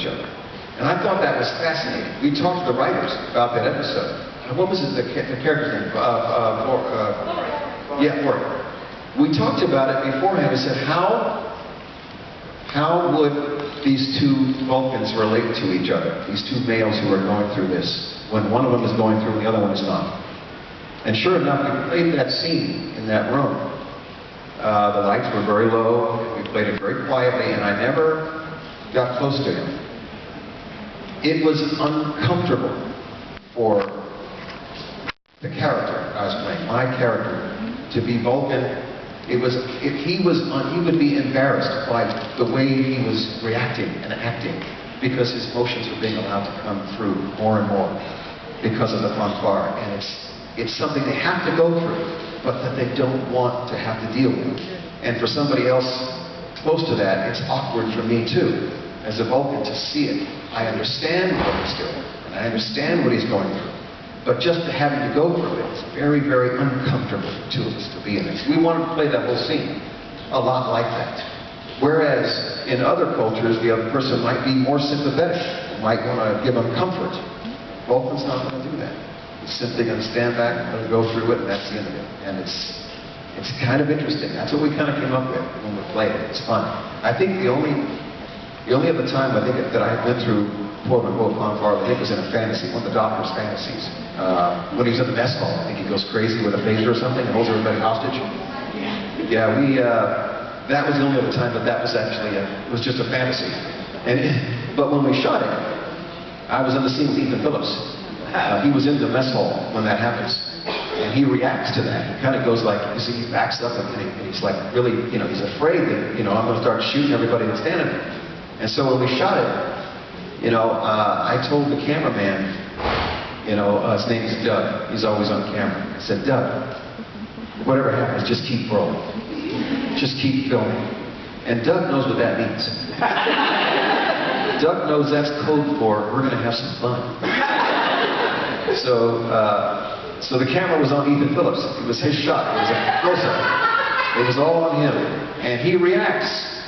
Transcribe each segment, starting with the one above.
each other. And I thought that was fascinating. We talked to the writers about that episode. What was the character's name? Lori. We talked about it beforehand. We said, how would these two Vulcans relate to each other? These two males who are going through this, when one of them is going through and the other one is not. And sure enough, we played that scene in that room. The lights were very low. We played it very quietly, and I never got close to him. It was uncomfortable for the character I was playing, my character, to be Vulcan. He would be embarrassed by the way he was reacting and acting, because his emotions were being allowed to come through more and more because of the fanfare. And it's something they have to go through, but that they don't want to have to deal with. And for somebody else close to that, it's awkward for me too, as a Vulcan, to see it. I understand what he's doing, and I understand what he's going through. But just having to go through it, it's very, very uncomfortable for two of us to be in this. We wanted to play that whole scene a lot like that. Whereas in other cultures, the other person might be more sympathetic, might want to give them comfort. Vulcan's not going to do that. He's simply going to stand back, let him go through it, and that's the end of it. And it's kind of interesting. That's what we kind of came up with when we played it. It's fun. I think the only other time I think that I went through quote-unquote fanfare, I think was in a fantasy, one of the Doctor's fantasies. When he was in the mess hall, I think he goes crazy with a phaser or something and holds everybody hostage. Yeah, that was the only other time that was actually it was just a fantasy. But when we shot it, I was in the scene with Ethan Phillips. He was in the mess hall when that happens. And he reacts to that. He kind of goes like, you see, he backs up and he's like really, he's afraid that, I'm going to start shooting everybody that's standing there. And so when we shot it, I told the cameraman, his name is Doug. He's always on camera. I said, Doug, whatever happens, just keep rolling. Just keep filming. And Doug knows what that means. Doug knows that's code for, we're going to have some fun. So the camera was on Ethan Phillips. It was his shot. It was a close-up. It was all on him. And he reacts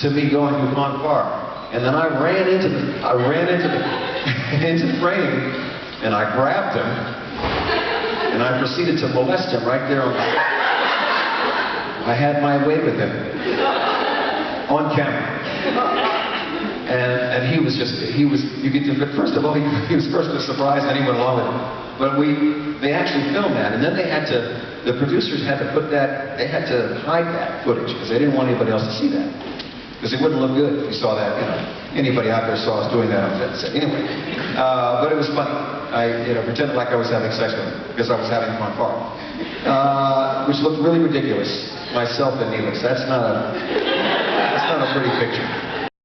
to me going through fanfare. And then I ran into the frame, and I grabbed him, and I proceeded to molest him right there on the I had my way with him on camera. And he was, first of all, he was first surprised, and he went along with it. But they actually filmed that, and then the producers had to hide that footage, because they didn't want anybody else to see that. Because it wouldn't look good if you saw that, anybody out there saw us doing that on set. Anyway, but it was funny. I pretended like I was having sex with him, because I was having fanfare. Which looked really ridiculous, myself and Neelix. That's not a pretty picture.